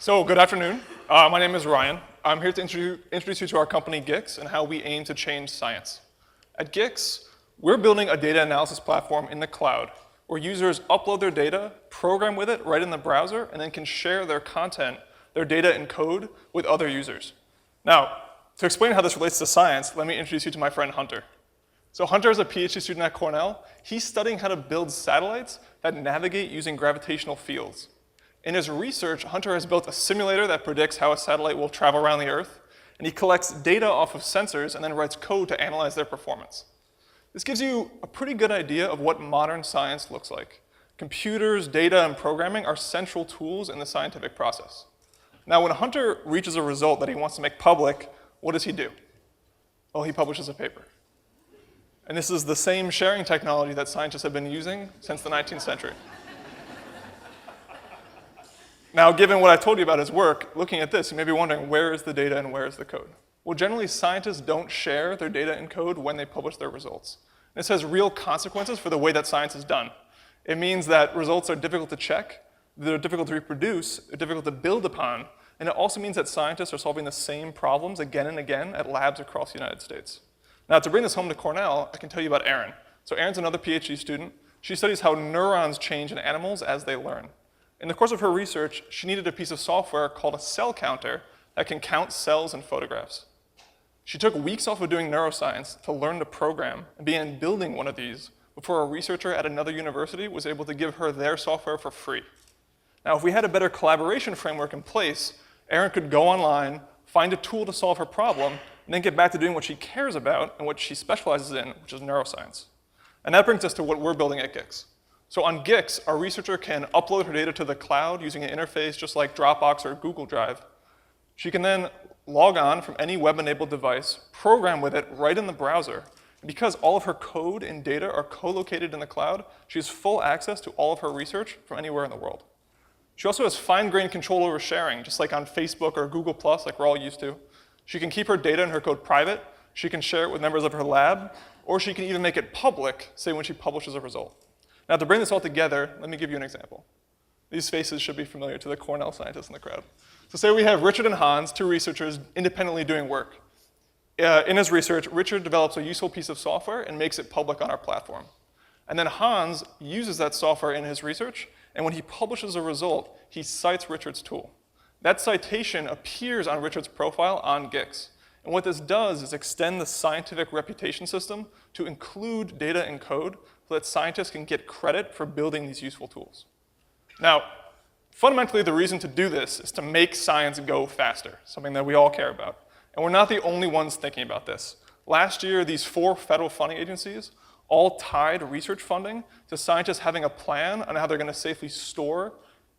So good afternoon. My name is Ryan. I'm here to introduce you to our company Gix and how we aim to change science. At Gix, we're building a data analysis platform in the cloud where users upload their data, program with it right in the browser, and then can share their content, their data and code with other users. Now, to explain how this relates to science, let me introduce you to my friend Hunter. So Hunter is a PhD student at Cornell. He's studying how to build satellites that navigate using gravitational fields. In his research, Hunter has built a simulator that predicts how a satellite will travel around the Earth, and he collects data off of sensors and then writes code to analyze their performance. This gives you a pretty good idea of what modern science looks like. Computers, data, and programming are central tools in the scientific process. Now, when Hunter reaches a result that he wants to make public, what does he do? Well, he publishes a paper. And this is the same sharing technology that scientists have been using since the 19th century. Now, given what I told you about his work, looking at this, you may be wondering, where is the data and where is the code? Well, generally, scientists don't share their data and code when they publish their results. This has real consequences for the way that science is done. It means that results are difficult to check, they're difficult to reproduce, they're difficult to build upon, and it also means that scientists are solving the same problems again and again at labs across the United States. Now, to bring this home to Cornell, I can tell you about Erin. So Erin's another PhD student. She studies how neurons change in animals as they learn. In the course of her research, she needed a piece of software called a cell counter that can count cells in photographs. She took weeks off of doing neuroscience to learn to program and began building one of these before a researcher at another university was able to give her their software for free. Now, if we had a better collaboration framework in place, Erin could go online, find a tool to solve her problem, and then get back to doing what she cares about and what she specializes in, which is neuroscience. And that brings us to what we're building at Gix. So on Gix, our researcher can upload her data to the cloud using an interface just like Dropbox or Google Drive. She can then log on from any web-enabled device, program with it right in the browser. And because all of her code and data are co-located in the cloud, she has full access to all of her research from anywhere in the world. She also has fine-grained control over sharing, just like on Facebook or Google+, like we're all used to. She can keep her data and her code private, she can share it with members of her lab, or she can even make it public, say when she publishes a result. Now, to bring this all together, let me give you an example. These faces should be familiar to the Cornell scientists in the crowd. So say we have Richard and Hans, two researchers independently doing work. In his research, Richard develops a useful piece of software and makes it public on our platform. And then Hans uses that software in his research, and when he publishes a result, he cites Richard's tool. That citation appears on Richard's profile on Gix. And what this does is extend the scientific reputation system to include data and code so that scientists can get credit for building these useful tools. Now, fundamentally, the reason to do this is to make science go faster, something that we all care about. And we're not the only ones thinking about this. Last year, these 4 federal funding agencies all tied research funding to scientists having a plan on how they're going to safely store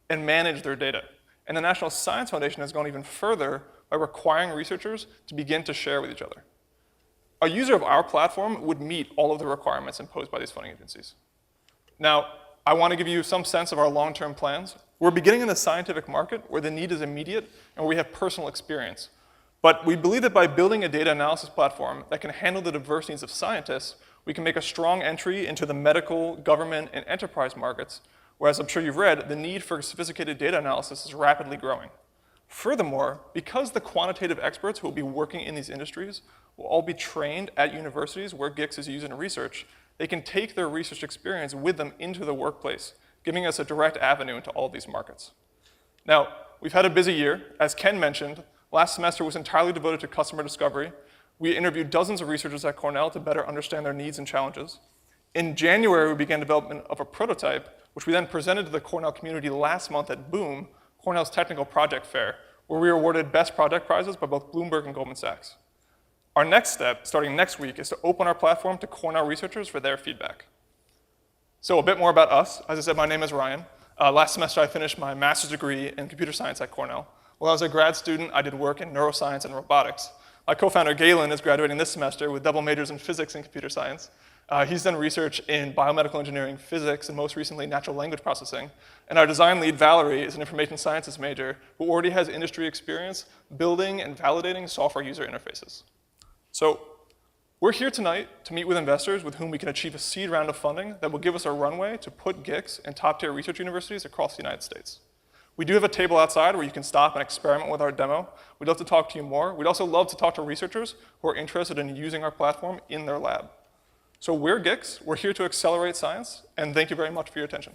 and manage their data. And the National Science Foundation has gone even further by requiring researchers to begin to share with each other. A user of our platform would meet all of the requirements imposed by these funding agencies. Now, I want to give you some sense of our long-term plans. We're beginning in the scientific market where the need is immediate and where we have personal experience. But we believe that by building a data analysis platform that can handle the diverse needs of scientists, we can make a strong entry into the medical, government, and enterprise markets, where, as I'm sure you've read, the need for sophisticated data analysis is rapidly growing. Furthermore, because the quantitative experts who will be working in these industries will all be trained at universities where Gix is used in research, they can take their research experience with them into the workplace, giving us a direct avenue into all of these markets. Now, we've had a busy year. As Ken mentioned, last semester was entirely devoted to customer discovery. We interviewed dozens of researchers at Cornell to better understand their needs and challenges. In January, we began development of a prototype, which we then presented to the Cornell community last month at Boom, Cornell's technical project fair, where we were awarded best project prizes by both Bloomberg and Goldman Sachs. Our next step, starting next week, is to open our platform to Cornell researchers for their feedback. So a bit more about us. As I said, my name is Ryan. Last semester, I finished my master's degree in computer science at Cornell. While I was a grad student, I did work in neuroscience and robotics. My co-founder, Galen, is graduating this semester with double majors in physics and computer science. He's done research in biomedical engineering, physics, and most recently, natural language processing. And our design lead, Valerie, is an information sciences major who already has industry experience building and validating software user interfaces. So we're here tonight to meet with investors with whom we can achieve a seed round of funding that will give us a runway to put Gix in top-tier research universities across the United States. We do have a table outside where you can stop and experiment with our demo. We'd love to talk to you more. We'd also love to talk to researchers who are interested in using our platform in their lab. So we're Gix. We're here to accelerate science, and thank you very much for your attention.